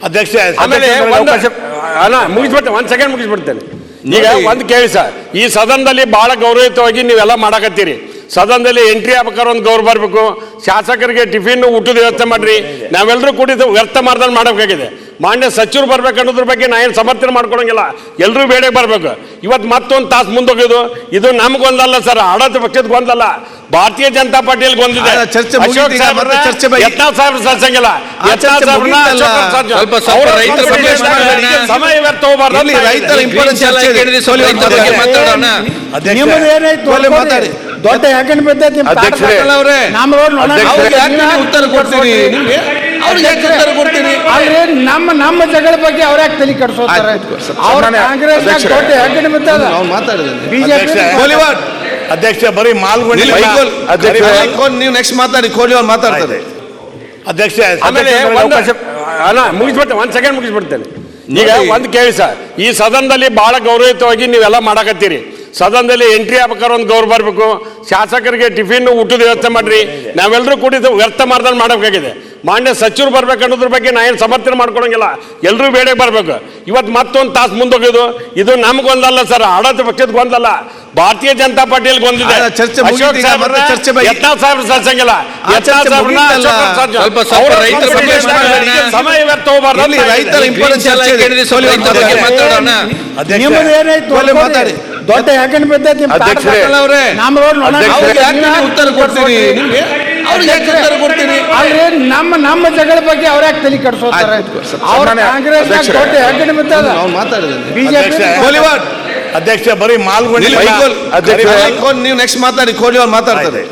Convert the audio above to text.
ಅಧ್ಯಕ್ಷ ಆಮೇಲೆ ಮುಗಿಸ್ಬಿಡ್ತೇನೆ, 1 ಸೆಕೆಂಡ್ ಮುಗಿಸ್ಬಿಡ್ತೇನೆ. ಈಗ ಒಂದು ಕೇಳಿ ಸರ್, ಈ ಸದನದಲ್ಲಿ ಬಹಳ ಗೌರವಯುತವಾಗಿ ನೀವೆಲ್ಲ ಮಾಡಕತ್ತೀರಿ. ಸದನದಲ್ಲಿ ಎಂಟ್ರಿ ಆಗ್ಬೇಕಾದ್ರೆ ಒಂದು ಗೌರವ ಬರಬೇಕು. ಶಾಸಕರಿಗೆ ಟಿಫಿನ್ ಊಟದ ವ್ಯವಸ್ಥೆ ಮಾಡ್ರಿ. ನಾವೆಲ್ಲರೂ ಕೂಡಿದ್ದು ವ್ಯರ್ಥ ಮಾಡ್ದಂಗೆ ಮಾಡಬೇಕಾಗಿದೆ. ಮಾನ್ಯ ಸಚಿವರು ಬರ್ಬೇಕು ಅನ್ನೋದ್ರ ಬಗ್ಗೆ ನಾ ಏನು ಸಮರ್ಥನೆ ಮಾಡ್ಕೊಳಂಗಿಲ್ಲ. ಎಲ್ಲರೂ ಬೇಡ ಬರಬೇಕು. ಇವತ್ತು ಮತ್ತೊಂದು ತಾಸು ಮುಂದೋಗಿದ್ದು ಇದು ನಮಗೊಂದಲ್ಲ ಸರ್, ಆಡಳಿತ ಪಕ್ಷದ ಗೊಂದಲ್ಲ, ಭಾರತೀಯ ಜನತಾ ಪಾರ್ಟಿಯಲ್ಲಿ ಗೊಂದಿದೆ. ಅಶೋಕ್ ಸಾಹೇಬ್ರ ಯತ್ನಾಳ್ ಸಾಹೇಬ್ರ ಸಲ್ಸಂಗಿಲ್ಲ. ಯತ್ನಾಳ್ ಸಾಹೇಬ್ರನ್ನ ಸಮಯ ವ್ಯರ್ಥ ಹೋಗ್ಬಾರ್ದು. ದೊಡ್ಡ ಯಾಕಂದ್ರೆ ಬಿದ್ದೈತಿ ಉತ್ತರ ಕೊಡ್ತೀರಿ ಅಲ್ರಿ. ನಮ್ಮ ಜಗಳ ಬಗ್ಗೆ ಅವ್ರ ಯಾಕೆ ತಲೆ ಕಟ್ಸೋತಾರೆ? ಅವ್ರ ಕಾಂಗ್ರೆಸ್ ದೊಡ್ಡ ಯಾಕಂದ್ರೆ ಬಿದ್ದದ ಬಿಜೆಪಿ. ಅಧ್ಯಕ್ಷ ಬರೀ ಮಾಲ್ಗೊಂಡಿ ನೀವು ನೆಕ್ಸ್ಟ್ ಮಾತಾಡಿ, ಕೋಹ್ಲಿ ಅವ್ರು ಮಾತಾಡ್ತಾರೆ. ಅಧ್ಯಕ್ಷ ಆಮೇಲೆ ಮುಗಿಸ್ಬಿಡ್ತೇನೆ, 1 ಸೆಕೆಂಡ್ ಮುಗಿಸ್ಬಿಡ್ತೇನೆ. ಈಗ ಒಂದು ಕೇಳಿ ಸರ್, ಈ ಸದನದಲ್ಲಿ ಬಹಳ ಗೌರವಯುತವಾಗಿ ನೀವೆಲ್ಲ ಮಾಡಕತ್ತೀರಿ. ಸದನದಲ್ಲಿ ಎಂಟ್ರಿ ಆಗ್ಬೇಕಾದ್ರೆ ಒಂದು ಗೌರವ ಬರಬೇಕು. ಶಾಸಕರಿಗೆ ಟಿಫಿನ್ ಊಟದ ವ್ಯವಸ್ಥೆ ಮಾಡ್ರಿ. ನಾವೆಲ್ಲರೂ ಕೂಡಿದ್ದು ವ್ಯರ್ಥ ಮಾಡ್ದಂಗೆ ಮಾಡಬೇಕಾಗಿದೆ. ಮಾನ್ಯ ಸಚಿವರು ಬರ್ಬೇಕು ಅನ್ನೋದ್ರ ಬಗ್ಗೆ ನಾ ಏನು ಸಮರ್ಥನೆ ಮಾಡ್ಕೊಳಂಗಿಲ್ಲ. ಎಲ್ಲರೂ ಬೇಡ ಬರಬೇಕು. ಇವತ್ತು ಮತ್ತೊಂದು ತಾಸು ಮುಂದೋಗಿದ್ದು ಇದು ನಮಗೊಂದಲ್ಲ ಸರ್, ಆಡಳಿತ ಪಕ್ಷದ ಗೊಂದಲ್ಲ, ಭಾರತೀಯ ಜನತಾ ಪಾರ್ಟಿಯಲ್ಲಿ ಗೊಂದಿದೆ. ಅಶೋಕ್ ಸಾಹೇಬ್ರ ಯತ್ನಾಳ್ ಸಾಹೇಬ್ರ ಸಲ್ಸಂಗಿಲ್ಲ. ಯತ್ನಾಳ್ ಸಾಹೇಬ್ರನ್ನ ಸಮಯ ವ್ಯರ್ಥ ಹೋಗ್ಬಾರ್ದು. ದೊಡ್ಡ ಯಾಕಂದ್ರೆ ಬಿದ್ದೈತಿ ಉತ್ತರ ಕೊಡ್ತೀರಿ ಅಲ್ರಿ. ನಮ್ಮ ಜಗಳ ಬಗ್ಗೆ ಅವ್ರ ಯಾಕೆ ತಲೆ ಕಟ್ಸೋತಾರೆ? ಅವ್ರ ಕಾಂಗ್ರೆಸ್ ದೊಡ್ಡ ಯಾಕಂದ್ರೆ ಬಿದ್ದದ ಬಿಜೆಪಿ. ಅಧ್ಯಕ್ಷ ಬರೀ ಮಾಲ್ಗೊಂಡಿ ನೀವು ನೆಕ್ಸ್ಟ್ ಮಾತಾಡಿ, ಕೋಹ್ಲಿ ಅವ್ರು ಮಾತಾಡ್ತಾರೆ.